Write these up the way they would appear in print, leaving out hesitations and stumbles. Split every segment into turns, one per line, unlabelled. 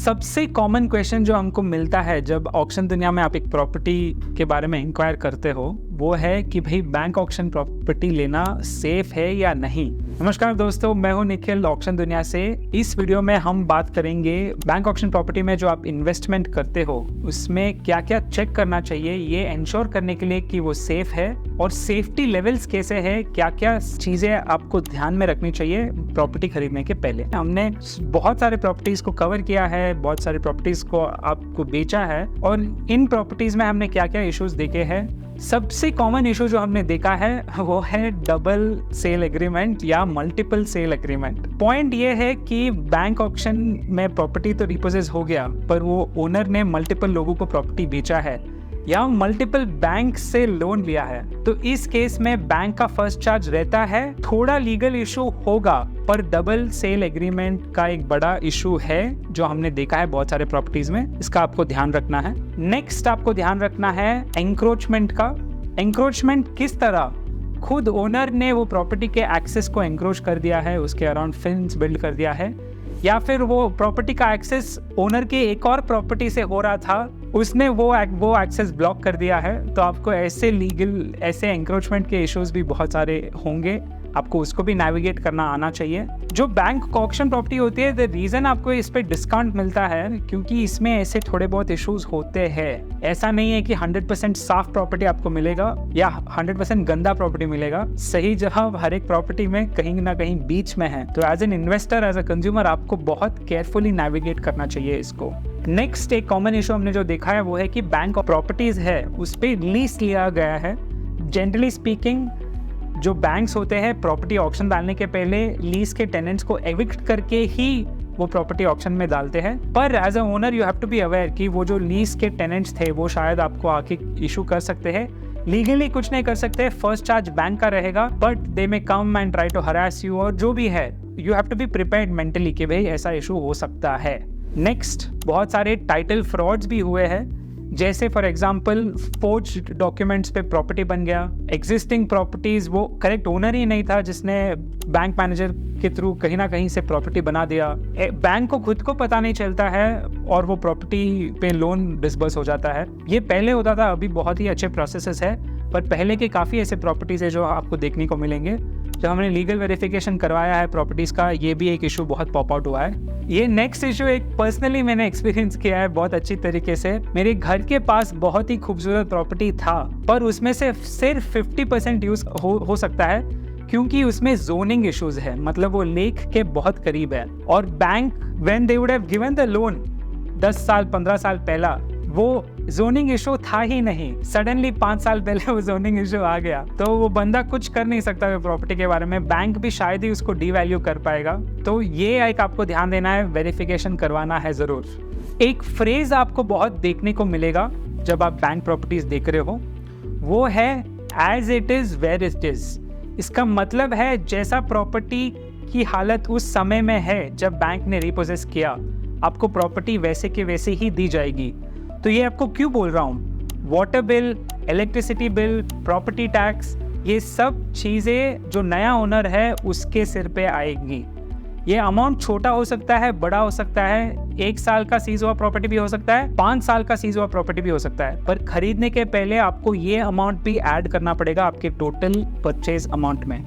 सबसे common question जो हमको मिलता है जब ऑक्शन दुनिया में आप एक प्रॉपर्टी के बारे में इंक्वायर करते हो वो है कि भाई बैंक ऑक्शन प्रॉपर्टी लेना सेफ है या नहीं। नमस्कार दोस्तों, मैं हूं निखिल ऑक्शन दुनिया से। इस वीडियो में हम बात करेंगे बैंक ऑक्शन प्रॉपर्टी में जो आप इन्वेस्टमेंट करते हो उसमें क्या क्या चेक करना चाहिए ये इंश्योर करने के लिए कि वो सेफ है, और सेफ्टी लेवल्स कैसे है, क्या क्या चीजें आपको ध्यान में रखनी चाहिए प्रॉपर्टी खरीदने के पहले। हमने बहुत सारे प्रॉपर्टीज को कवर किया है, बहुत सारे प्रॉपर्टीज को आपको बेचा है, और इन प्रॉपर्टीज में हमने क्या क्या इश्यूज देखे हैं। सबसे कॉमन इशू जो हमने देखा है वो है डबल सेल एग्रीमेंट या मल्टीपल सेल एग्रीमेंट। पॉइंट ये है कि बैंक ऑक्शन में प्रॉपर्टी तो रिपोजेस हो गया, पर वो ओनर ने मल्टीपल लोगों को प्रॉपर्टी बेचा है या मल्टीपल बैंक से लोन लिया है, तो इस केस में बैंक का फर्स्ट चार्ज रहता है। थोड़ा लीगल इशू होगा, पर डबल सेल एग्रीमेंट का एक बड़ा इशू है जो हमने देखा है बहुत सारे प्रॉपर्टीज में। इसका आपको ध्यान रखना है। नेक्स्ट आपको ध्यान रखना है एंक्रोचमेंट का। एंक्रोचमेंट किस तरह खुद ओनर ने वो प्रॉपर्टी के एक्सेस को एंक्रोच कर दिया है, उसके अराउंड फेंस बिल्ड कर दिया है, या फिर वो प्रॉपर्टी का एक्सेस ओनर के एक और प्रॉपर्टी से हो रहा था, उसने वो एक्सेस ब्लॉक कर दिया है। तो आपको ऐसे एंक्रोचमेंट के इश्यूज भी बहुत सारे होंगे, आपको उसको भी नेविगेट करना आना चाहिए। जो बैंक ऑक्शन प्रॉपर्टी होती है, द रीज़न आपको इस पे डिस्काउंट मिलता है क्योंकि इसमें ऐसे थोड़े बहुत इश्यूज होते हैं। ऐसा नहीं है कि 100% साफ प्रॉपर्टी आपको मिलेगा या 100% गंदा प्रॉपर्टी मिलेगा। सही जवाब हर एक प्रॉपर्टी में कहीं ना कहीं बीच में है। तो as an investor, as a consumer, आपको बहुत केयरफुली नेविगेट करना चाहिए इसको। नेक्स्ट एक कॉमन इशू हमने जो देखा है वो है कि बैंक प्रॉपर्टीज है उस पर लीज लिया गया है। जनरली स्पीकिंग जो बैंक्स होते हैं प्रॉपर्टी ऑक्शन डालने के पहले लीज के टेनेंट्स को एविक्ट करके ही वो प्रॉपर्टी ऑक्शन में डालते हैं। पर as a owner you have to be aware कि वो जो लीज के टेनेंट्स थे वो शायद आपको आके इशू कर सकते हैं। लीगली कुछ नहीं कर सकते, फर्स्ट चार्ज बैंक का रहेगा, but they may come and try to harass you, और जो भी है you have to be prepared mentally कि भाई ऐसा इशू हो सकता है। नेक्स्ट बहुत सारे टाइटल फ्रॉड्स भी हुए हैं, जैसे फॉर एग्जांपल फोर्ज्ड डॉक्यूमेंट्स पे प्रॉपर्टी बन गया। एग्जिस्टिंग प्रॉपर्टीज वो करेक्ट ओनर ही नहीं था जिसने बैंक मैनेजर के थ्रू कहीं ना कहीं से प्रॉपर्टी बना दिया। बैंक को खुद को पता नहीं चलता है और वो प्रॉपर्टी पे लोन डिसबर्स हो जाता है। ये पहले होता था, अभी बहुत ही अच्छे प्रोसेसेस है, पर पहले के काफ़ी ऐसे प्रॉपर्टीज है जो आपको देखने को मिलेंगे। जब हमने लीगल वेरिफिकेशन करवाया है प्रॉपर्टीज़ का, ये भी एक इशू बहुत पॉप आउट हुआ है। ये नेक्स्ट इशू एक पर्सनली मैंने एक्सपीरियंस किया है बहुत अच्छी तरीके से। मेरे घर के पास बहुत ही खूबसूरत प्रॉपर्टी था, पर उसमें से सिर्फ 50% यूज हो सकता है क्योंकि उसमें जोनिंग इश्यूज है, मतलब वो लेक के बहुत करीब है। और bank when they would have given the loan 10 साल 15 साल पहला वो जोनिंग इशू था ही नहीं। सडनली 5 साल पहले वो जोनिंग इशू आ गया, तो वो बंदा कुछ कर नहीं सकता है प्रॉपर्टी के बारे में। बैंक भी शायद ही उसको डीवैल्यू कर पाएगा। तो ये एक आपको ध्यान देना है, वेरिफिकेशन करवाना है जरूर। एक फ्रेज आपको बहुत देखने को मिलेगा जब आप बैंक प्रॉपर्टीज देख रहे हो, वो है as it is where it is. इसका मतलब है जैसा प्रॉपर्टी की हालत उस समय में है जब बैंक ने रिपोजेस किया, आपको प्रॉपर्टी वैसे के वैसे ही दी जाएगी। तो ये आपको क्यों बोल रहा हूँ, water bill, electricity bill, property tax, ये सब चीज़ें जो नया ओनर है उसके सिर पे आएंगी। ये अमाउंट छोटा हो सकता है, बड़ा हो सकता है, 1 साल का सीज हुआ प्रॉपर्टी भी हो सकता है, 5 साल का सीज हुआ प्रॉपर्टी भी हो सकता है, पर खरीदने के पहले आपको ये अमाउंट भी ऐड करना पड़ेगा आपके टोटल परचेज अमाउंट में।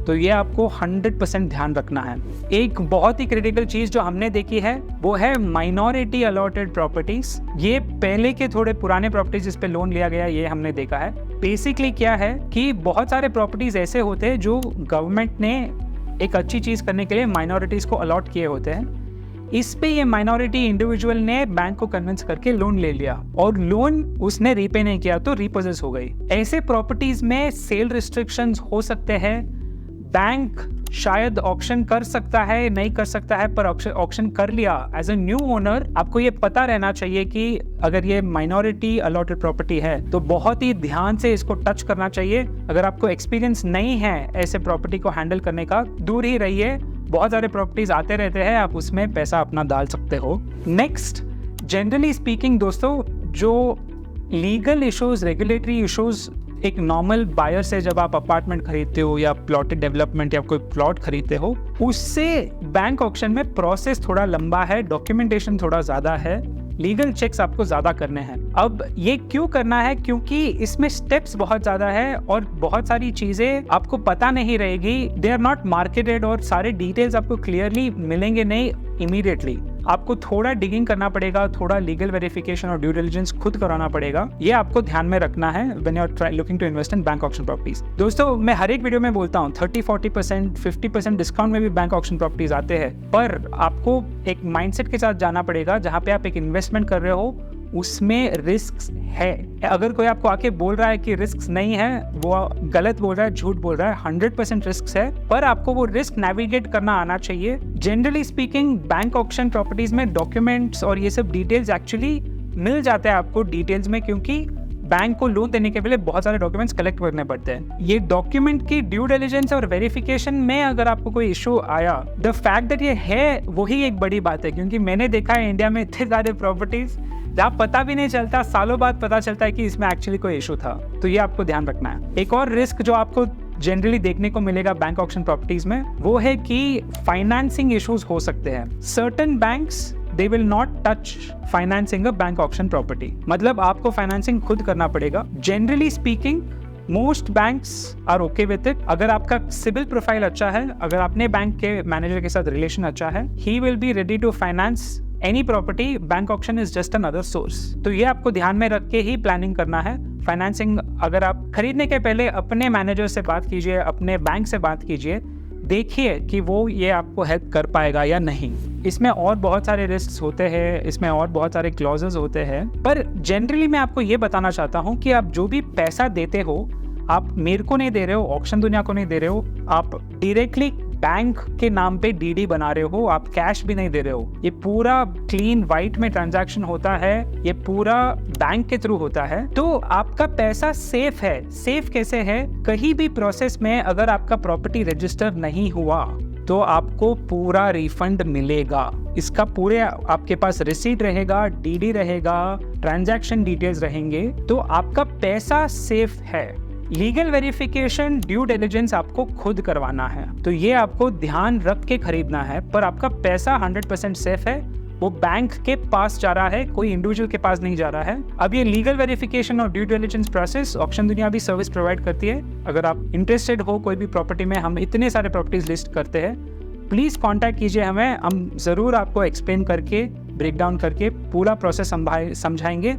तो ये आपको 100% ध्यान रखना है। एक बहुत ही क्रिटिकल चीज जो हमने देखी है वो है माइनॉरिटी अलॉटेड प्रॉपर्टीज। ये पहले के थोड़े पुराने प्रॉपर्टीज जिस पे लोन लिया गया, ये हमने देखा है। बेसिकली क्या है कि बहुत सारे प्रॉपर्टीज ऐसे होते हैं जो गवर्नमेंट ने एक अच्छी चीज करने के लिए माइनॉरिटीज को अलॉट किए होते हैं। इस पे ये माइनॉरिटी इंडिविजुअल ने बैंक को कन्विंस करके लोन ले लिया और लोन उसने रीपे नहीं किया तो रिपोजेस हो गई। ऐसे प्रॉपर्टीज में सेल रिस्ट्रिक्शंस हो सकते हैं। बैंक शायद ऑक्शन कर सकता है, नहीं कर सकता है, पर ऑक्शन कर लिया। एज अ न्यू ओनर आपको ये पता रहना चाहिए कि अगर ये माइनॉरिटी अलॉटेड प्रॉपर्टी है तो बहुत ही ध्यान से इसको टच करना चाहिए। अगर आपको एक्सपीरियंस नहीं है ऐसे प्रॉपर्टी को हैंडल करने का, दूर ही रहिए। बहुत सारे प्रॉपर्टीज आते रहते हैं, आप उसमें पैसा अपना डाल सकते हो। नेक्स्ट, जनरली स्पीकिंग दोस्तों, जो लीगल इश्यूज, रेगुलेटरी इश्यूज एक नॉर्मल बायर से जब आप अपार्टमेंट खरीदते हो या प्लॉटेड डेवलपमेंट या कोई प्लॉट खरीदते हो, उससे बैंक ऑक्शन में प्रोसेस थोड़ा लंबा है, डॉक्यूमेंटेशन थोड़ा ज्यादा है, लीगल चेक्स आपको ज्यादा करने हैं। अब ये क्यों करना है? क्योंकि इसमें स्टेप्स बहुत ज्यादा है और बहुत सारी चीजें आपको पता नहीं रहेगी, दे आर नॉट मार्केटेड और सारे डिटेल्स आपको क्लियरली मिलेंगे नहीं इमीडिएटली। आपको थोड़ा डिगिंग करना पड़ेगा, थोड़ा लीगल वेरिफिकेशन और ड्यू डिलिजेंस खुद कराना पड़ेगा। ये आपको ध्यान में रखना है when you are looking to invest in bank auction properties. दोस्तों, मैं हर एक वीडियो में बोलता हूँ 30-40% 50% डिस्काउंट में भी बैंक ऑक्शन प्रॉपर्टीज आते हैं, पर आपको एक माइंडसेट के साथ जाना पड़ेगा जहाँ पे आप एक इन्वेस्टमेंट कर रहे हो, उसमें रिस्क है। अगर कोई आपको आके बोल रहा है कि रिस्क नहीं है, वो गलत बोल रहा है, झूठ बोल रहा है। 100% रिस्क है, पर आपको वो रिस्क नेविगेट करना आना चाहिए। Generally speaking bank auction properties में डॉक्यूमेंट्स और ये सब डिटेल्स एक्चुअली मिल जाते हैं आपको डिटेल्स में, क्योंकि बैंक को लोन देने के लिए बहुत सारे डॉक्यूमेंट्स कलेक्ट करने पड़ते हैं। ये डॉक्यूमेंट की ड्यू डिलिजेंस और वेरिफिकेशन में अगर आपको कोई इशू आया, द फैक्ट दैट ये है वही एक बड़ी बात है। क्योंकि मैंने देखा है इंडिया में इतने सारे प्रॉपर्टीज जहाँ पता भी नहीं चलता, सालों बाद पता चलता है कि इसमें एक्चुअली कोई इशू था। तो ये आपको ध्यान रखना है। एक और रिस्क जो आपको जनरली देखने को मिलेगा बैंक ऑक्शन प्रॉपर्टीज में, वो है कि फाइनेंसिंग इश्यूज हो सकते हैं। Certain banks they will not touch financing a bank auction property, मतलब आपको फाइनेंसिंग खुद करना पड़ेगा। Generally speaking most banks are okay with it. अगर आपका सिविल प्रोफाइल अच्छा है, अगर अपने बैंक के मैनेजर के साथ रिलेशन अच्छा है, he will be ready to finance any property. Bank auction is just another source. तो ये आपको ध्यान में रख के ही प्लानिंग करना है। फाइनेंसिंग अगर आप खरीदने के पहले अपने मैनेजर से बात कीजिए, अपने बैंक से बात कीजिए, देखिए कि वो ये आपको हेल्प कर पाएगा या नहीं। इसमें और बहुत सारे रिस्क होते हैं, इसमें और बहुत सारे क्लॉजेस होते हैं, पर जनरली मैं आपको ये बताना चाहता हूँ कि आप जो भी पैसा देते हो, आप मेरे को नहीं दे रहे हो, ऑक्शन दुनिया को नहीं दे रहे हो, आप डायरेक्टली बैंक के नाम पे डीडी बना रहे हो, आप कैश भी नहीं दे रहे हो। ये पूरा क्लीन व्हाइट में ट्रांजैक्शन होता है, ये पूरा बैंक के थ्रू होता है। तो आपका पैसा सेफ है। सेफ कैसे है? कहीं भी प्रोसेस में अगर आपका प्रॉपर्टी रजिस्टर नहीं हुआ तो आपको पूरा रिफंड मिलेगा। इसका पूरे आपके पास रिसीट रहेगा, डीडी रहेगा, ट्रांजैक्शन डिटेल्स रहेंगे, तो आपका पैसा सेफ है। लीगल वेरिफिकेशन, ड्यू डिलिजेंस आपको खुद करवाना है, तो ये आपको ध्यान रख के खरीदना है। पर आपका पैसा 100% सेफ है, वो बैंक के पास जा रहा है, कोई इंडिविजुअल के पास नहीं जा रहा है। अब ये लीगल वेरिफिकेशन और ड्यू डिलिजेंस प्रोसेस ऑक्शन दुनिया भी सर्विस प्रोवाइड करती है। अगर आप इंटरेस्टेड हो कोई भी प्रॉपर्टी में, हम इतने सारे प्रॉपर्टीज लिस्ट करते हैं, प्लीज कांटेक्ट कीजिए हमें। हम जरूर आपको एक्सप्लेन करके, ब्रेक डाउन करके पूरा प्रोसेस समझाएंगे।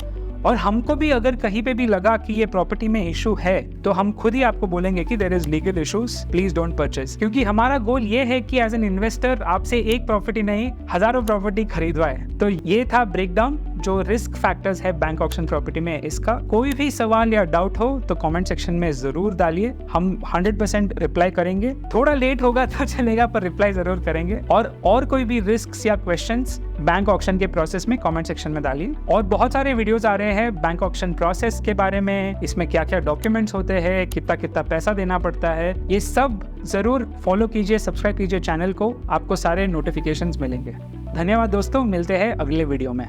और हमको भी अगर कहीं पे भी लगा कि ये प्रॉपर्टी में इशू है, तो हम खुद ही आपको बोलेंगे कि there is legal issues, please don't purchase. क्योंकि हमारा गोल ये है कि एज एन इन्वेस्टर आपसे एक प्रॉपर्टी नहीं, हजारों प्रॉपर्टी खरीदवाए। तो ये था ब्रेकडाउन जो रिस्क फैक्टर्स है बैंक ऑक्शन प्रॉपर्टी में। इसका कोई भी सवाल या डाउट हो तो कमेंट सेक्शन में जरूर डालिए, हम 100% रिप्लाई करेंगे। थोड़ा लेट होगा तो चलेगा, पर रिप्लाई जरूर करेंगे। और कोई भी रिस्क या क्वेश्चंस बैंक ऑक्शन के प्रोसेस में कमेंट सेक्शन में डालिए। और बहुत सारे वीडियोस आ रहे हैं बैंक ऑक्शन प्रोसेस के बारे में, इसमें क्या क्या डॉक्यूमेंट्स होते हैं, कितना कितना पैसा देना पड़ता है, ये सब जरूर फॉलो कीजिए, सब्सक्राइब कीजिए चैनल को, आपको सारे नोटिफिकेशंस मिलेंगे। धन्यवाद दोस्तों, मिलते हैं अगले वीडियो में।